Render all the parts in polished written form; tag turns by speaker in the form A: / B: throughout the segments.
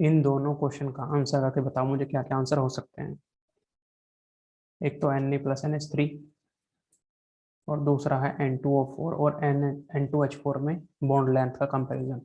A: इन दोनों क्वेश्चन का आंसर करके बताओ मुझे क्या क्या आंसर हो सकते हैं। एक तो Na+NH3 और दूसरा है N2O4 और N2H4 में बॉन्ड लेंथ का कंपैरिजन।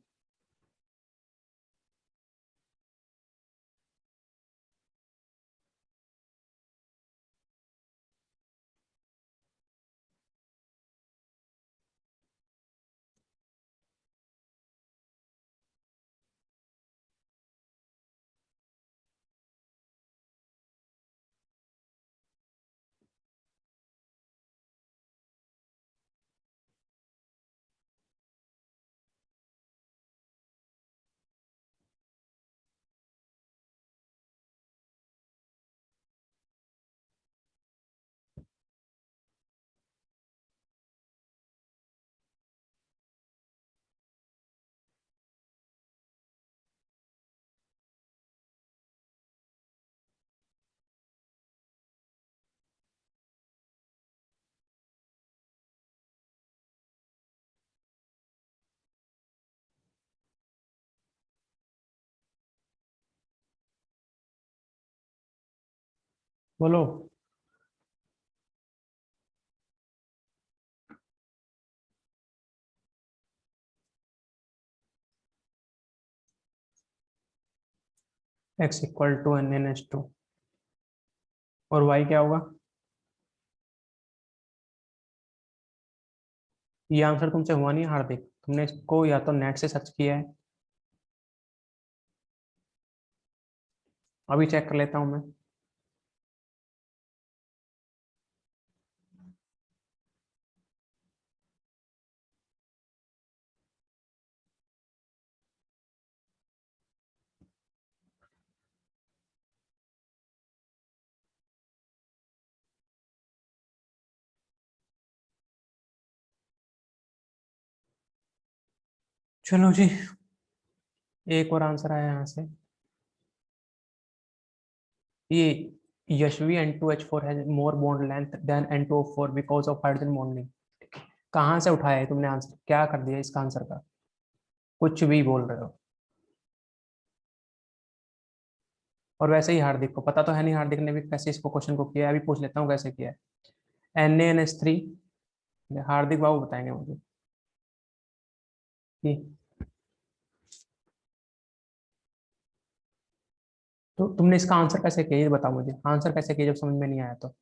A: बोलो। X=NnH2 और Y क्या होगा? ये आंसर तुमसे हुआ नहीं हार्दिक, तुमने इसको या तो नेट से सर्च किया है। अभी चेक कर लेता हूँ मैं। चलो जी, एक और आंसर आया यहाँ से। ये यशवी N2H4 has more bond length then N2O4 because of hydrogen bonding. कहाँ से उठाया है तुमने आंसर? क्या कर दिया इसका आंसर का? कुछ भी बोल रहे हो। और वैसे ही हार्दिक को पता तो है नहीं, हार्दिक ने भी कैसे इसको क्वेश्चन को किया है, अभी पूछ लेता हूँ कैसे किया है। NaNH3, हार्दिक बाबू बताएंगे मुझे कि तो तुमने इसका आंसर कैसे किया, ये बताओ मुझे, आंसर कैसे किया जब समझ में नहीं आया तो।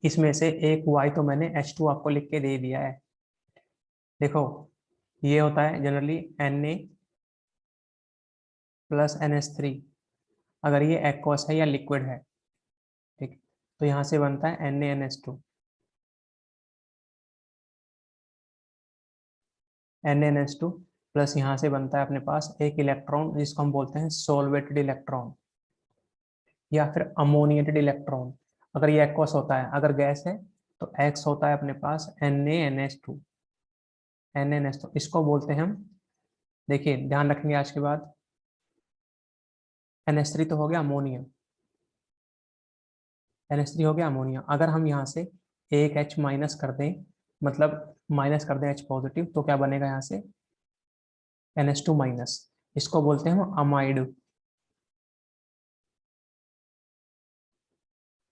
A: इसमें से एक Y तो मैंने H2 आपको लिख के दे दिया है। देखो, ये होता है जनरली Na+NH3, अगर ये एक्वस है या लिक्विड है, ठीक, तो यहाँ से बनता है NaNH2। NaNH2 प्लस यहाँ से बनता है अपने पास एक इलेक्ट्रॉन जिसको हम बोलते हैं सोलवेटेड इलेक्ट्रॉन या फिर अमोनिएटेड इलेक्ट्रॉन। अगर ये एक्वस होता है, अगर गैस है तो X होता है अपने पास NaNH2। NaNH2 इसको बोलते हैं हम, देखिए ध्यान रखेंगे आज के बाद। NH3 तो हो गया अमोनिया, NH3 हो गया अमोनिया। अगर हम यहाँ से एक H माइनस कर दें, मतलब माइनस कर दें H पॉजिटिव, तो क्या बनेगा यहाँ से? NH2 minus. इसको बोलते हैं हम अमाइड।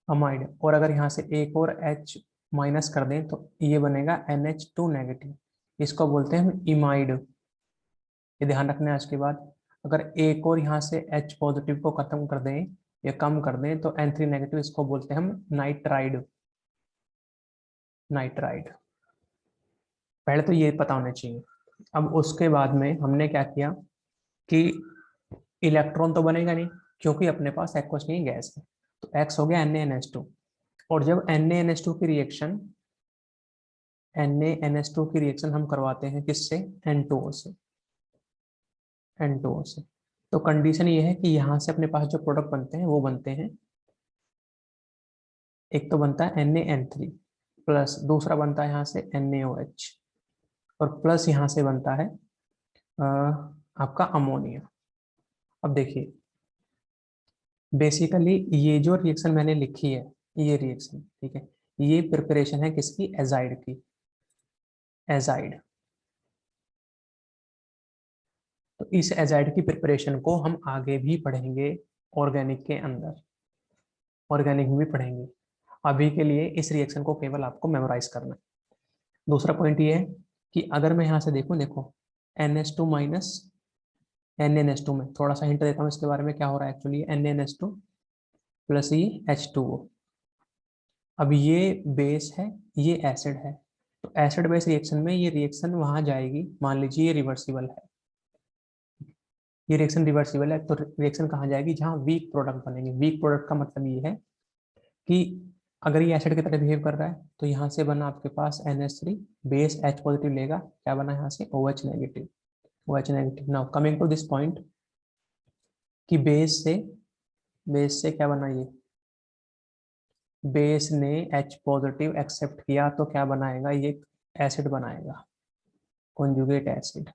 A: अमाइड। और अगर यहाँ से एक और H माइनस कर दें तो ये बनेगा NH2 नेगेटिव। इसको बोलते हैं हम इमाइड। ये ध्यान रखना है आज के बाद। अगर एक और यहाँ से H पॉजिटिव को खत्म कर दें या कम कर दें तो N3 नेगेटिव, इसको बोलते हैं हम नाइट्राइड। नाइट्राइड। पहले तो ये पता होना चाहिए। अब उसके बाद में हमने क्या किया कि इलेक्ट्रॉन तो बनेगा नहीं, क्योंकि अपने पास एक्वस नहीं गैस है, तो X हो गया NaNH2। और जब NaNH2 की रिएक्शन NaNH2 की रिएक्शन हम करवाते हैं किससे? N2O से। N2O से। तो कंडीशन ये है कि यहाँ से अपने पास जो प्रोडक्ट बनते हैं वो बनते हैं, एक तो बनता है NaN3 प्लस दूसरा बनता है यहाँ से NaOH और प्लस यहाँ से बनता है आपका अमोनिया। अब देखिए, बेसिकली ये जो रिएक्शन मैंने लिखी है, ये रिएक्शन ठीक है, ये प्रिपरेशन है किसकी? एजाइड की। एजाइड। तो इस एजाइड की प्रिपरेशन को हम आगे भी पढ़ेंगे ऑर्गेनिक के अंदर, ऑर्गेनिक में भी पढ़ेंगे। अभी के लिए इस रिएक्शन को केवल आपको मेमोराइज करना है। दूसरा पॉइंट ये है कि अगर मैं यहाँ से देखूं, देखो NH2 माइनस NaNH2 में थोड़ा सा हिंट देता हूँ इसके बारे में क्या हो रहा है एक्चुअली। NaNH2 प्लस ये H2O। अब ये बेस है, ये एसिड है, तो एसिड बेस रिएक्शन में ये रिएक्शन वहां जाएगी, मान लीजिए ये रिवर्सिबल है, ये रिएक्शन रिवर्सिबल है, तो रिएक्शन कहाँ जाएगी, जहाँ वीक प्रोडक्ट बनेंगे। वीक प्रोडक्ट का मतलब ये है कि अगर ये एसिड की तरह बिहेव कर रहा है तो यहाँ से बना आपके पास NH3, बेस H पॉजिटिव लेगा, क्या बना यहाँ से OH negative. OH negative. Now coming to this point कि बेस से क्या बना, ये बेस ने H पॉजिटिव एक्सेप्ट किया तो क्या बनाएगा, ये एसिड बनाएगा, कॉन्जुगेट एसिड।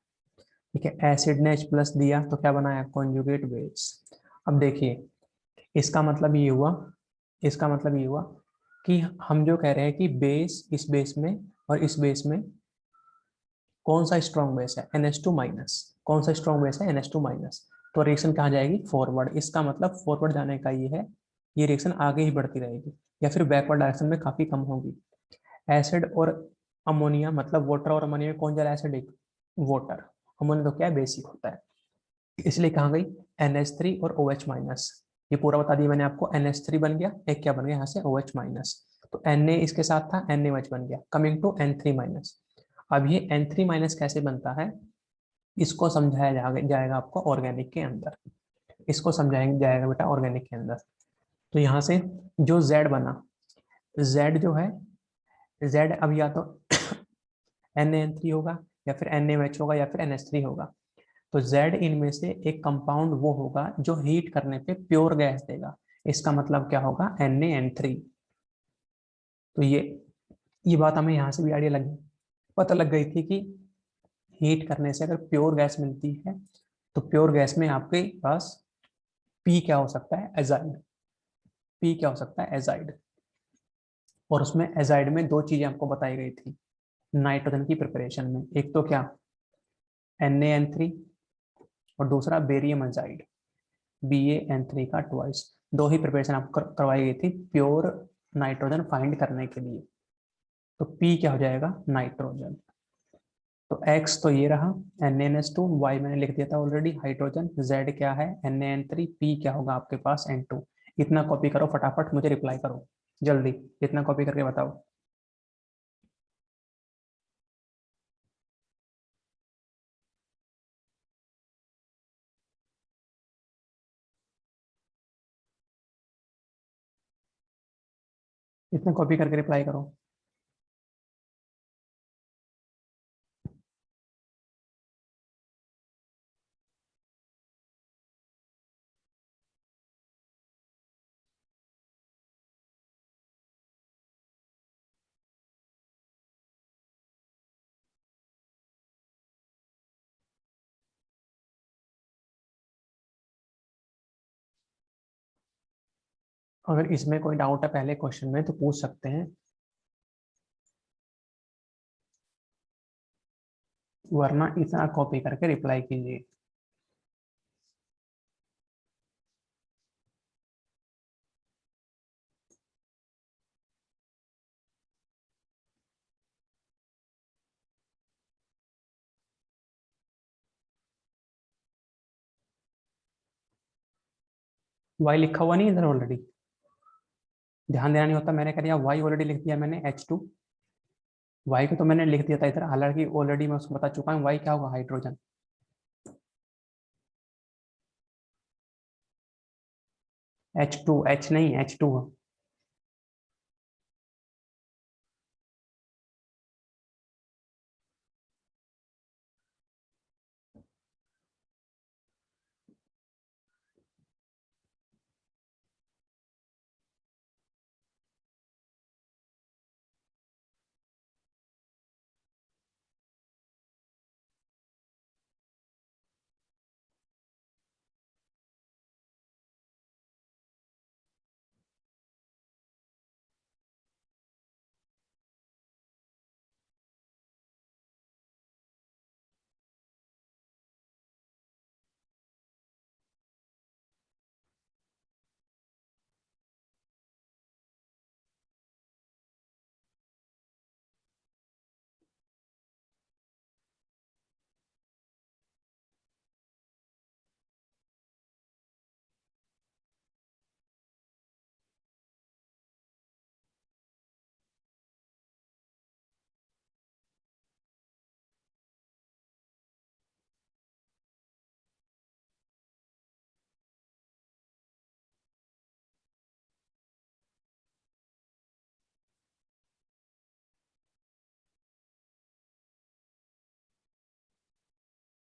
A: ठीक है, एसिड ने H प्लस दिया तो क्या बनाया, कॉन्जुगेट बेस। अब देखिए इसका मतलब ये हुआ, इसका मतलब ये हुआ कि हम जो कह रहे हैं कि बेस, इस बेस में और इस बेस में कौन सा स्ट्रॉन्ग बेस है, NH2 माइनस। कौन सा स्ट्रॉन्ग बेस है, NH2 माइनस। तो रिएक्शन कहाँ जाएगी, फॉरवर्ड। इसका मतलब फॉरवर्ड जाने का ये है, ये रिएक्शन आगे ही बढ़ती रहेगी या फिर बैकवर्ड डायरेक्शन में काफी कम होगी। एसिड और अमोनिया, मतलब वाटर और अमोनिया में कौन ज्यादा एसिडिक, वाटर। अमोनिया तो क्या है, बेसिक होता है, इसलिए कहाँ गई NH3 और OH माइनस। ये पूरा बता दिया मैंने आपको, NH3 बन गया, एक क्या बन गया यहाँ से OH माइनस। तो Na इसके साथ था, NaOH बन गया। Coming to N3 minus. अब ये N3 माइनस कैसे बनता है, इसको समझाया जाएगा आपको ऑर्गेनिक के अंदर, इसको समझाया जाएगा बेटा ऑर्गेनिक के अंदर। तो यहाँ से जो Z बना, Z जो है, Z अब या तो NaN3 होगा या फिर NaOH होगा या फिर NH3 होगा। तो Z इनमें से एक कंपाउंड वो होगा जो हीट करने पे प्योर गैस देगा। इसका मतलब क्या होगा, NaN3। तो ये बात हमें यहाँ से भी आइडिया लग पता लग गई थी कि हीट करने से अगर प्योर गैस मिलती है तो प्योर गैस में आपके पास पी क्या हो सकता है, एजाइड। पी क्या हो सकता है, एजाइड। और उसमें एजाइड में दो चीजें आपको बताई गई थी नाइट्रोजन की प्रिपरेशन में, एक तो क्या NaN3 और दूसरा बेरियम एजाइड, BaN3 का ट्वाइस। दो ही प्रिपरेशन आपको करवाई गई थी प्योर नाइट्रोजन फाइंड करने के लिए। तो P क्या हो जाएगा, नाइट्रोजन। तो X तो ये रहा NaNH2, Y मैंने लिख दिया था ऑलरेडी हाइड्रोजन, Z क्या है NaN3, P क्या होगा आपके पास N2। इतना कॉपी करो फटाफट, मुझे रिप्लाई करो जल्दी, इतना कॉपी करके बताओ। इतना कॉपी करके रिप्लाई करो। अगर इसमें कोई डाउट है पहले क्वेश्चन में तो पूछ सकते हैं, वरना इतना कॉपी करके रिप्लाई कीजिए। Y लिखा हुआ नहीं इधर ऑलरेडी, ध्यान देना नहीं होता, मैंने कह दिया Y ऑलरेडी लिख दिया मैंने H2। Y को तो मैंने लिख दिया था इधर, हालांकि ऑलरेडी मैं उसको बता चुका हूँ Y क्या होगा, हाइड्रोजन। H2, H नहीं H2।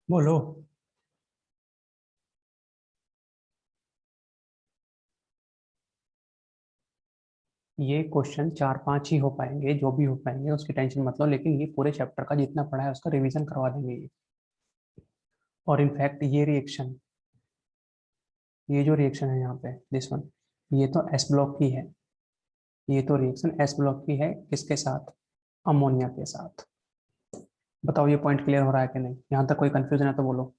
A: बोलो। ये क्वेश्चन 4-5 ही हो पाएंगे, जो भी हो पाएंगे उसकी टेंशन मत लो, लेकिन ये पूरे चैप्टर का जितना पढ़ा है उसका रिवीजन करवा देंगे ये। और इनफैक्ट ये जो रिएक्शन है यहाँ पे, दिस वन, ये तो एस ब्लॉक की है। ये तो रिएक्शन एस ब्लॉक की है, किसके साथ? अमोनिया के साथ। बताओ ये पॉइंट क्लियर हो रहा है कि नहीं? यहाँ तक कोई कंफ्यूजन है तो बोलो।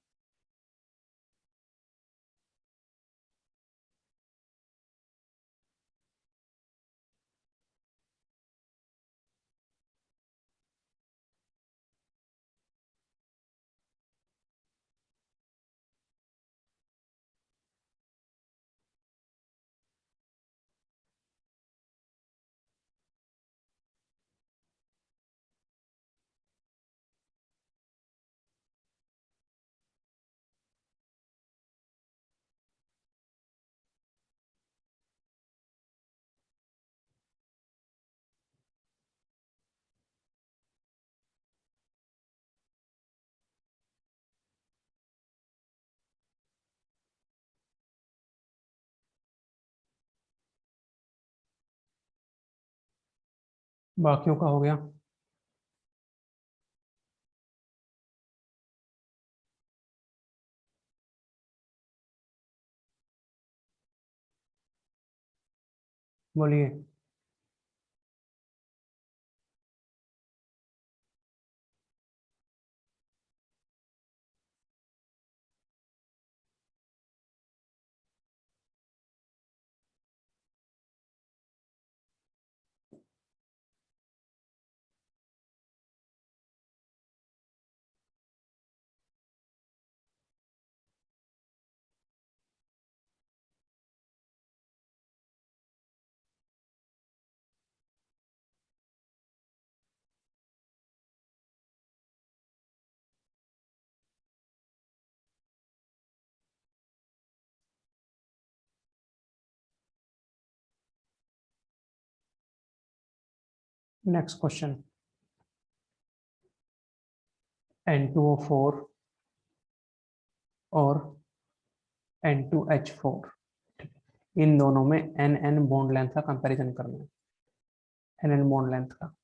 A: बाकियों का हो गया। बोलिए। Next question. N2O4 और N2H4, इन दोनों में एन एन बॉन्ड लेंथ का कंपैरिजन करना है। एन एन बॉन्ड लेंथ का।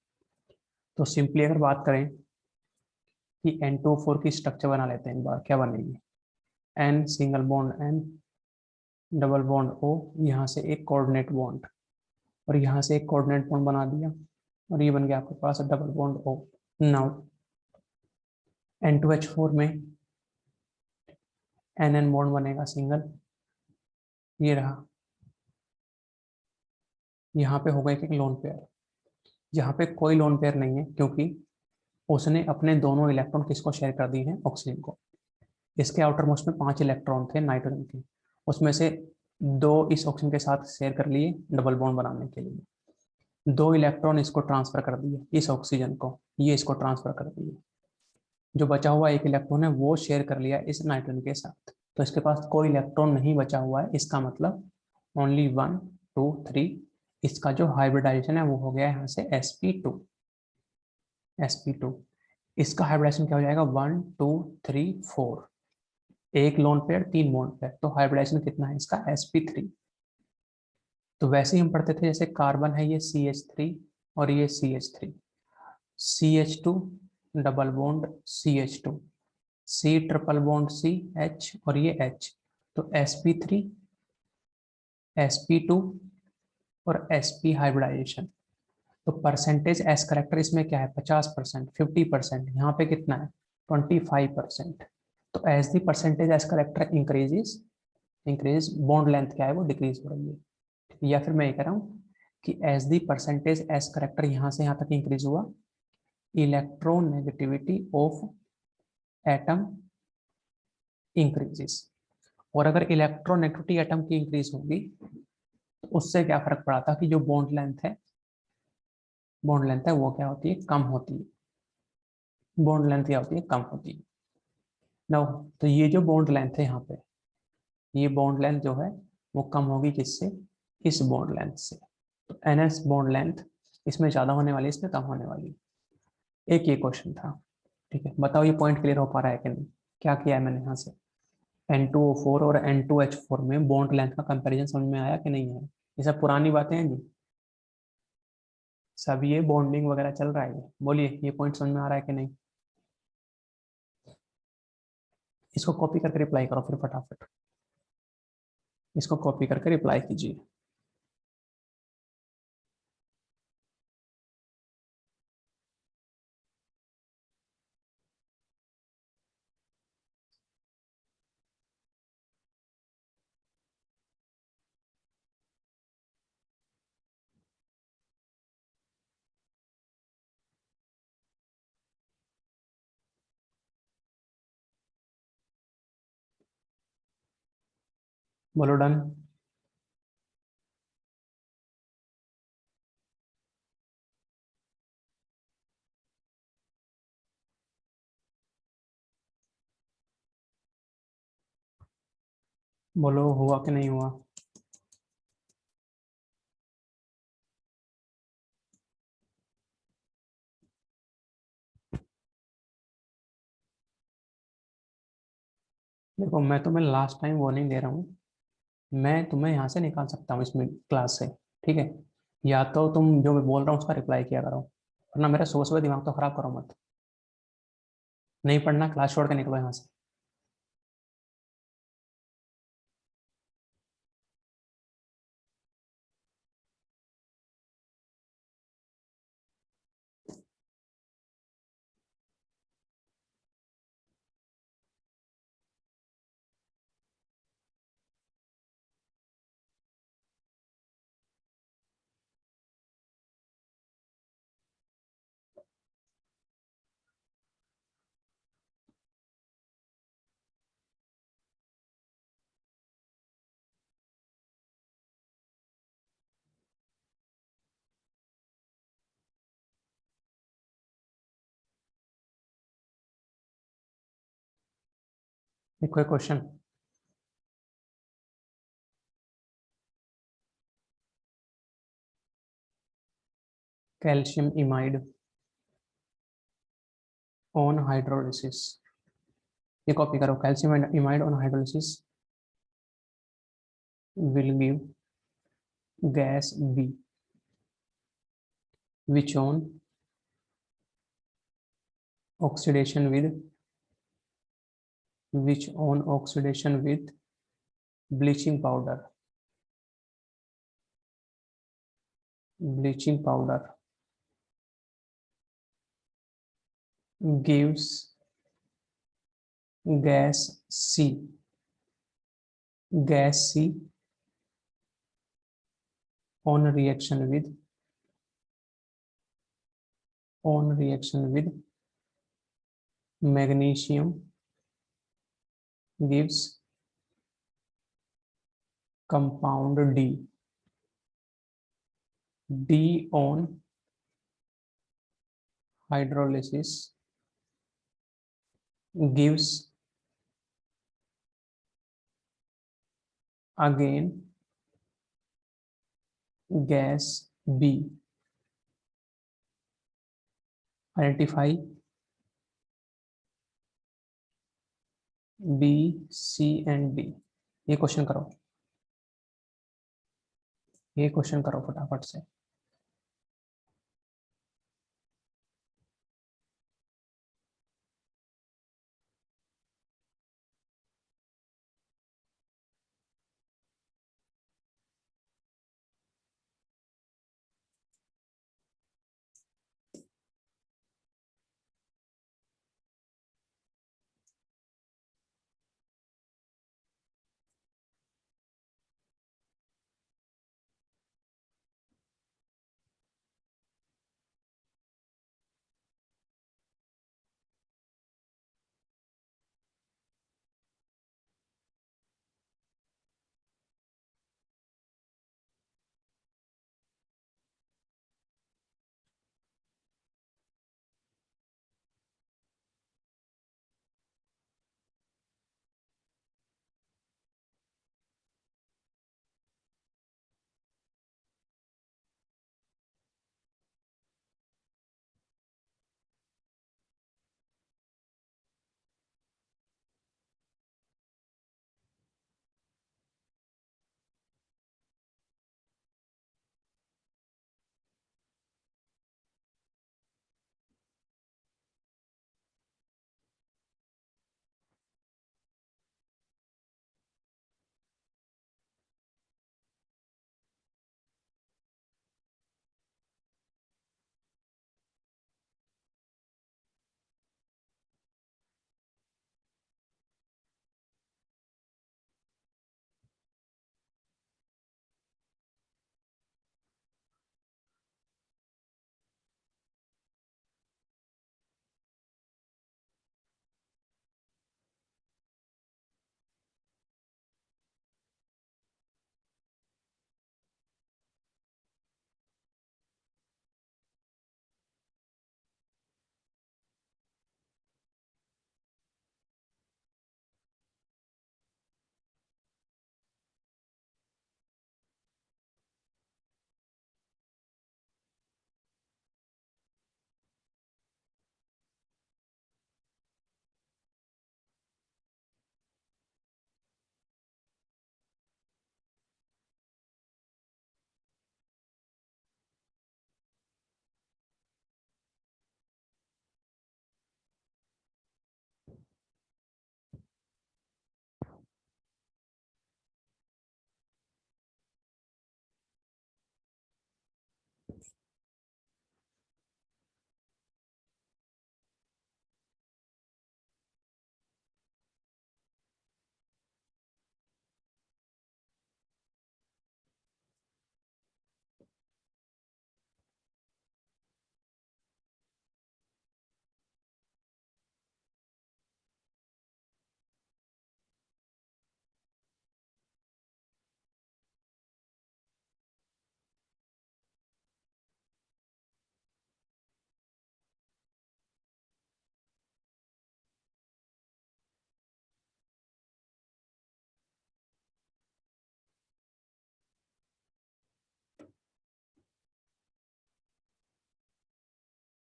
A: तो सिंपली अगर बात करें कि N2O4 की स्ट्रक्चर बना लेते हैं एक बार, क्या बनेगी? N single bond N, double bond O, यहाँ से एक कोऑर्डिनेट बॉन्ड, और यहाँ से एक कोऑर्डिनेट बॉन्ड बना दिया, और ये बन गया आपके पास double bond O। Now N2H4 में एन एन बॉन्ड बनेगा सिंगल, ये रहा। यहाँ पे होगा एक लोन पेयर। यहाँ पे कोई लोन पेयर नहीं है, क्योंकि उसने अपने दोनों इलेक्ट्रॉन किसको शेयर कर दिए हैं? ऑक्सीजन को। इसके आउटर मोस्ट में 5 इलेक्ट्रॉन थे नाइट्रोजन के, उसमें से 2 इस ऑक्सीजन के साथ शेयर कर लिए डबल बॉन्ड बनाने के लिए। 2 इलेक्ट्रॉन इसको ट्रांसफर कर दिए, इस ऑक्सीजन को, ये इसको ट्रांसफर कर दिए। जो बचा हुआ एक इलेक्ट्रॉन है वो शेयर कर लिया इस नाइट्रोजन के साथ। तो इसके पास कोई इलेक्ट्रॉन नहीं बचा हुआ है, इसका मतलब ओनली 1 2 3। इसका जो हाइब्रिडाइजेशन है वो हो गया यहाँ से sp2। sp2, इसका हाइब्रिडाइजेशन क्या हो जाएगा? 1 2 3 4, एक लोन पेयर 3 बॉन्ड पेयर, तो हाइब्रिडाइजेशन कितना है इसका? sp3। तो वैसे ही हम पढ़ते थे, जैसे कार्बन है ये CH3 और ये CH3, CH2 double bond CH2, C triple bond C H और ये H, तो sp3 sp2 और sp हाइब्रिडाइजेशन। तो परसेंटेज एस करेक्टर इसमें क्या है? 50%, 50%, यहाँ पे कितना है? 25%। तो as the percentage s character increase bond length क्या है? वो डिक्रीज हो रही है। या फिर मैं ये कह रहा हूँ कि as the percentage s character यहाँ से यहाँ तक इंक्रीज हुआ, इलेक्ट्रोनेगेटिविटी ऑफ एटम इंक्रीजेस। और अगर इलेक्ट्रोनेगेटिविटी एटम की इंक्रीज होगी तो उससे क्या फर्क पड़ा था कि जो बॉन्ड लेंथ है वो क्या होती है? कम होती है। बॉन्ड लेंथ क्या होती है? कम होती है। नो, तो ये जो बॉन्ड लेंथ है यहाँ पे, ये बॉन्ड लेंथ जो है वो कम होगी किससे? इस बॉन्ड लेंथ से। तो NS बॉन्ड लेंथ इसमें ज्यादा होने वाली है, इसमें कम होने वाली है। एक ये क्वेश्चन था। ठीक है, बताओ ये पॉइंट क्लियर हो पा रहा है कि नहीं? क्या किया है मैंने यहाँ से, N2O4 और N2H4 में बॉन्ड लेंथ का कंपैरिजन समझ में आया कि नहीं है? ये सब पुरानी बातें हैं जी, सब ये बॉन्डिंग वगैरह चल रहा है। ये बोलिए, ये पॉइंट समझ में आ रहा है कि नहीं? इसको कॉपी करके रिप्लाई करो फिर फटाफट, इसको कॉपी करके रिप्लाई कीजिए। बोलो डन। बोलो हुआ कि नहीं हुआ? देखो, मैं तुम्हें लास्ट टाइम वार्निंग दे रहा हूँ, मैं तुम्हें यहाँ से निकाल सकता हूँ इसमें क्लास से, ठीक है? या तो तुम जो मैं बोल रहा हूँ उसका रिप्लाई किया करो, वरना मेरा सुबह सुबह दिमाग तो खराब करो मत। नहीं पढ़ना, क्लास छोड़ के निकलो यहाँ से। देखो question, calcium imide on hydrolysis, ये कॉपी करो, calcium imide on hydrolysis will give gas B which on oxidation with bleaching powder, bleaching powder gives gas C, gas C on reaction with magnesium gives compound D, D on hydrolysis gives again gas B. Identify B, C and D। ये question करो, ये question करो फटाफट से।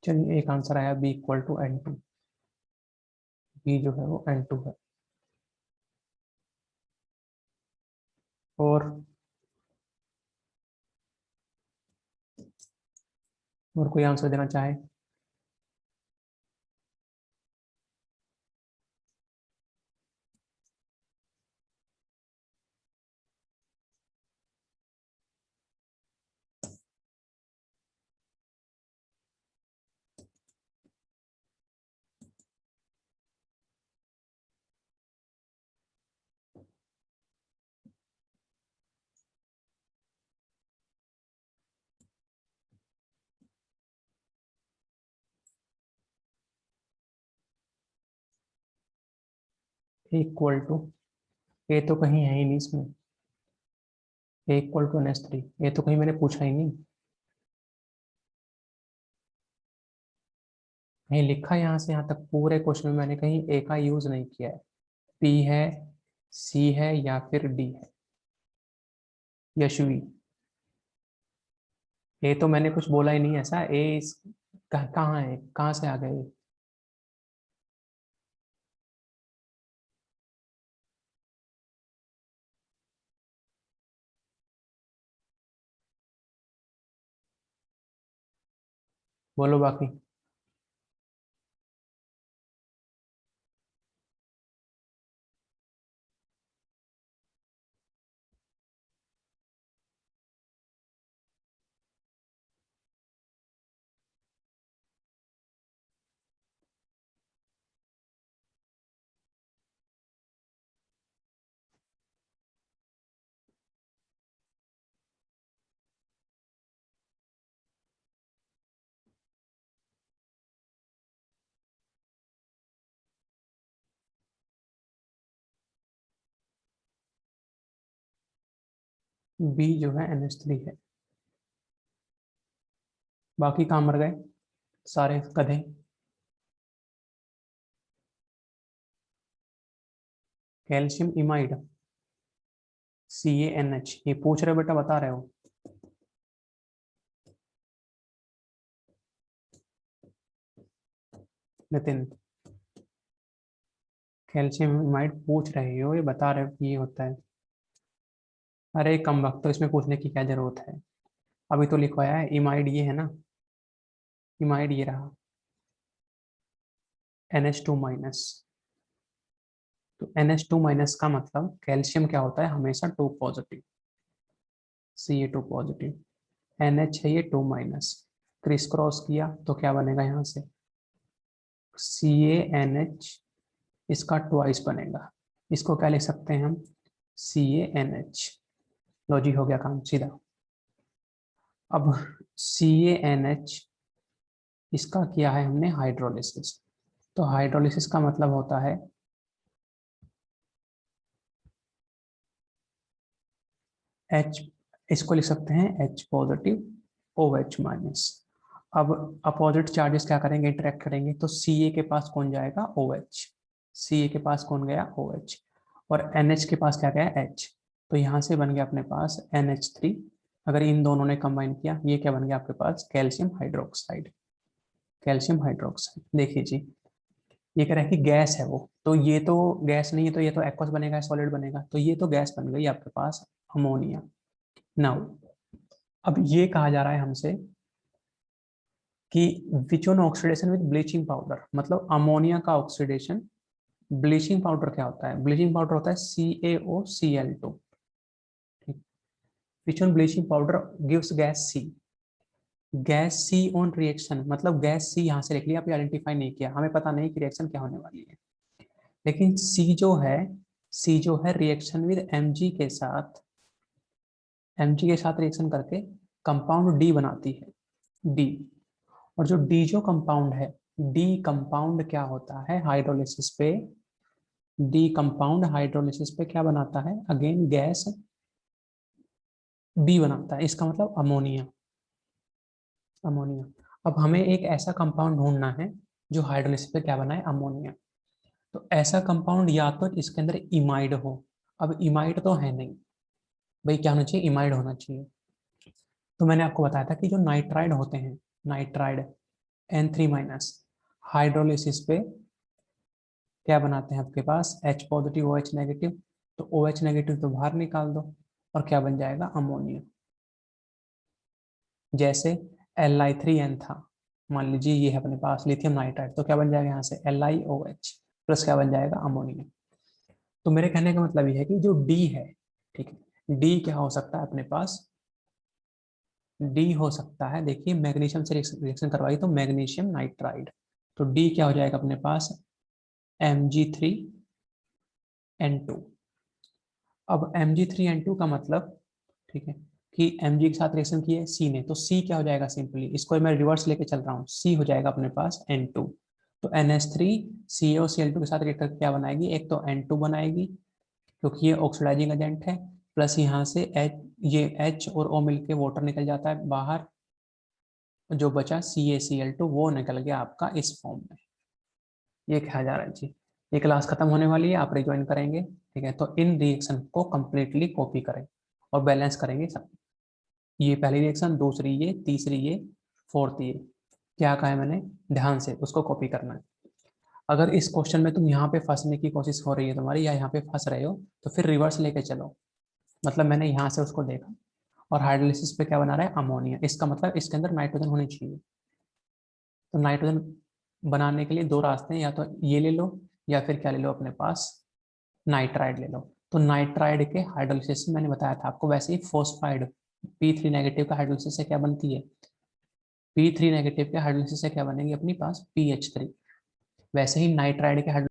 A: चलिए एक answer आया B equal to N2। B जो है वो N2 है। और कोई आंसर देना चाहे? इक्वल टू, ए तो कहीं है ही नहीं इसमें। ए इक्वल टू NH3, ये तो कहीं मैंने पूछा ही नहीं। कहीं लिखा यहाँ से यहाँ तक पूरे क्वेश्चन में मैंने कहीं ए का यूज नहीं किया है। पी है, सी है या फिर डी है। यशवी, ए तो मैंने कुछ बोला ही नहीं ऐसा। ए इस कहाँ है, कहाँ से आ गए? बोलो बाकी। बी जो है NH3 है। बाकी कहाँ मर गए सारे गधे? कैल्शियम इमाइड, CaNH, ये पूछ रहे हो बेटा, बता रहे हो? नितिन, कैल्शियम इमाइड पूछ रहे हो, ये बता रहे हो कि ये होता है? अरे कम वक्त, तो इसमें पूछने की क्या जरूरत है? अभी तो लिखवाया है इमाइड, ये है ना। इमाइड ये रहा, NH2 माइनस। तो NH2 माइनस का मतलब कैल्शियम क्या होता है, हमेशा 2 पॉजिटिव, Ca2 पॉजिटिव। NH है ये 2 माइनस, क्रिस क्रॉस किया तो क्या बनेगा यहाँ से? CaNH, इसका ट्वाइस बनेगा। इसको क्या लिख सकते हैं हम? CaNH। लो जी, हो गया काम सीधा। अब CaNH, इसका किया है हमने हाइड्रोलिसिस। तो हाइड्रोलिसिस का मतलब होता है H, इसको लिख सकते हैं H पॉजिटिव OH माइनस। अब अपोजिट चार्जेस क्या करेंगे, इंटरेक्ट करेंगे, तो Ca के पास कौन जाएगा? OH। Ca के पास कौन गया? OH। और NH के पास क्या गया? H। तो यहाँ से बन गया अपने पास NH3। अगर इन दोनों ने कंबाइन किया, ये क्या बन गया आपके पास? Calcium hydroxide. कैल्शियम हाइड्रोक्साइड, देखिए जी, ये कह रहा है कि गैस है वो, तो ये तो गैस नहीं है, तो ये तो एक्वस बनेगा, सॉलिड बनेगा, तो ये तो गैस बन गई आपके पास अमोनिया। नाउ अब ये कहा जा रहा है हमसे कि which one oxidation with bleaching powder, मतलब अमोनिया का ऑक्सीडेशन ब्लीचिंग पाउडर क्या होता है? ब्लीचिंग पाउडर होता है CaOCl2। Which one bleaching powder gives gas C. Gas C on reaction, मतलब गैस सी यहाँ से लिख लिया, आप आइडेंटिफाई नहीं किया, हमें पता नहीं कि रिएक्शन क्या होने वाली है। लेकिन सी जो है रिएक्शन विद Mg के साथ रिएक्शन करके कंपाउंड डी बनाती है, डी। और जो डी जो कंपाउंड है, डी कंपाउंड क्या होता है हाइड्रोलिसिस पे? डी कंपाउंड हाइड्रोलिसिस पे क्या बनाता है? अगेन गैस बी बनाता है, इसका मतलब अमोनिया। अमोनिया। अब हमें एक ऐसा कंपाउंड ढूंढना है जो हाइड्रोलिसिस पे क्या बनाए? अमोनिया। तो ऐसा कंपाउंड या तो इसके अंदर इमाइड हो। अब इमाइड तो है नहीं भाई, क्या होना चाहिए? इमाइड होना चाहिए। तो मैंने आपको बताया था कि जो नाइट्राइड होते हैं, नाइट्राइड, N3 माइनस, हाइड्रोलिसिस पे क्या बनाते हैं आपके पास H पॉजिटिव OH नेगेटिव, तो OH नेगेटिव तो बाहर निकाल दो और क्या बन जाएगा अमोनिया। जैसे Li3N था, मान लीजिए ये है अपने पास लिथियम नाइट्राइड, तो क्या बन जाएगा यहाँ से LiOH प्लस क्या बन जाएगा अमोनिया। तो मेरे कहने का मतलब ये है कि जो D है, ठीक है, D क्या हो सकता है अपने पास, D हो सकता है, देखिए मैग्नीशियम से रिएक्शन करवाई तो मैग्नीशियम नाइट्राइड, तो D क्या हो जाएगा अपने पास Mg3N2। अब Mg3N2 का मतलब, ठीक है, कि Mg के साथ रिएक्शन की है C ने, तो C क्या हो जाएगा, सिंपली इसको मैं रिवर्स लेके चल रहा हूँ, C हो जाएगा अपने पास N2, तो NH3 CaOCl2 के साथ रिएक्ट करके क्या बनाएगी, एक तो N2 बनाएगी क्योंकि ये ऑक्सीडाइजिंग एजेंट है, प्लस यहाँ से ये H और O मिलके वाटर निकल जाता है बाहर, जो बचा CaCl2 वो निकल गया आपका इस फॉर्म में। ये कहा जा रहा है जी। ये क्लास खत्म होने वाली है, आप रिज्वाइन करेंगे, ठीक है, तो इन रिएक्शन को कंप्लीटली कॉपी करें और बैलेंस करेंगे सब। ये पहली रिएक्शन, दूसरी ये, तीसरी ये, फोर्थ ये, क्या कहा है मैंने, ध्यान से उसको कॉपी करना है। अगर इस क्वेश्चन में तुम यहाँ पे फंसने की कोशिश हो रही है तुम्हारी, या यहाँ पे फंस रहे हो, तो फिर रिवर्स लेके चलो। मतलब मैंने यहाँ से उसको देखा और हाइड्रोलिसिस पे क्या बना रहा है अमोनिया, इसका मतलब इसके अंदर नाइट्रोजन होनी चाहिए। तो नाइट्रोजन बनाने के लिए दो रास्ते हैं, या तो ये ले लो या फिर क्या ले लो अपने पास, नाइट्राइड ले लो। तो नाइट्राइड के हाइड्रोलिसिस मैंने बताया था आपको, वैसे ही फोस्फाइड P3 नेगेटिव का हाइड्रोलिसिस से क्या बनती है, P3 नेगेटिव के हाइड्रोलिसिस से क्या बनेगी अपनी पास PH3, वैसे ही नाइट्राइड के